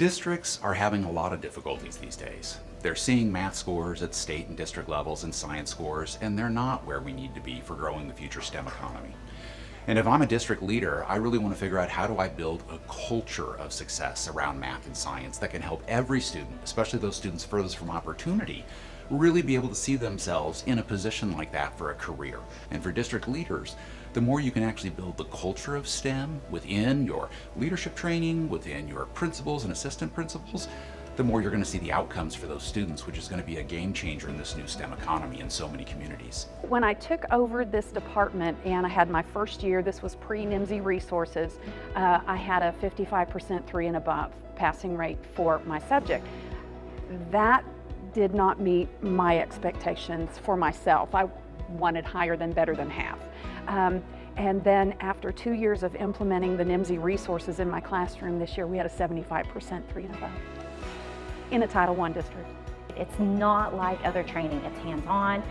Districts are having a lot of difficulties these days. They're seeing math scores at state and district levels and science scores, and they're not where we need to be for growing the future STEM economy. And if I'm a district leader, I really want to figure out how do I build a culture of success around math and science that can help every student, especially those students furthest from opportunity, really be able to see themselves in a position like that for a career. And for district leaders, the more you can actually build the culture of STEM within your leadership training, within your principals and assistant principals, the more you're going to see the outcomes for those students, which is going to be a game changer in this new STEM economy in so many communities. When I took over this department and I had my first year, this was pre-NMSI resources, I had a 55% 3 and above passing rate for my subject. That did not meet my expectations for myself. I wanted higher than better than half. And then after 2 years of implementing the NMSI resources in my classroom this year, we had a 75% 3 and above in a Title I district. It's not like other training. It's hands-on.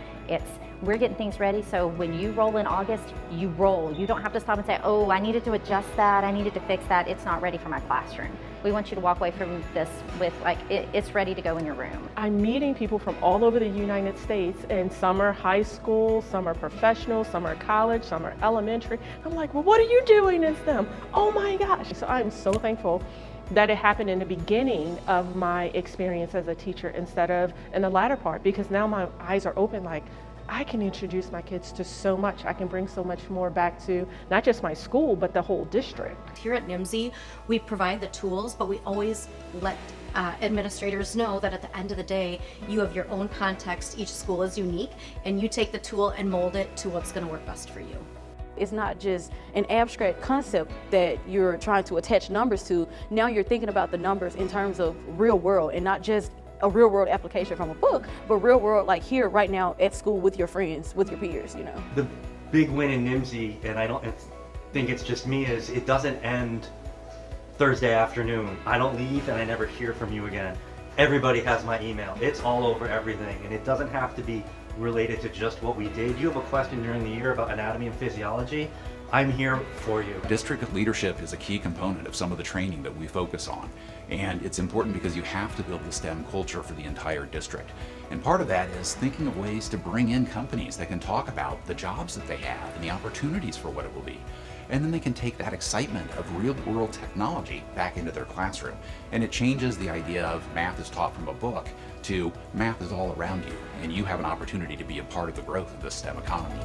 We're getting things ready, so when you roll in August, you roll. You don't have to stop and say, oh, I needed to adjust that, I needed to fix that. It's not ready for my classroom. We want you to walk away from this with it's ready to go in your room. I'm meeting people from all over the United States, and some are high school, some are professional, some are college, some are elementary. I'm like, well, what are you doing in STEM? Oh my gosh. So I'm so thankful that it happened in the beginning of my experience as a teacher instead of in the latter part, because now my eyes are open, like, I can introduce my kids to so much. I can bring so much more back to not just my school, but the whole district. Here at NMSI, we provide the tools, but we always let administrators know that at the end of the day, you have your own context. Each school is unique, and you take the tool and mold it to what's going to work best for you. It's not just an abstract concept that you're trying to attach numbers to. Now you're thinking about the numbers in terms of real world, and not just a real world application from a book, but real world like here right now at school with your friends, with your peers, you know. The big win in NMSI, and I don't think it's just me, is it doesn't end Thursday afternoon. I don't leave and I never hear from you again. Everybody has my email. It's all over everything, and it doesn't have to be related to just what we did. You have a question during the year about anatomy and physiology, I'm here for you. District leadership is a key component of some of the training that we focus on. And it's important because you have to build the STEM culture for the entire district. And part of that is thinking of ways to bring in companies that can talk about the jobs that they have and the opportunities for what it will be. And then they can take that excitement of real world technology back into their classroom. And it changes the idea of math is taught from a book to math is all around you, and you have an opportunity to be a part of the growth of the STEM economy.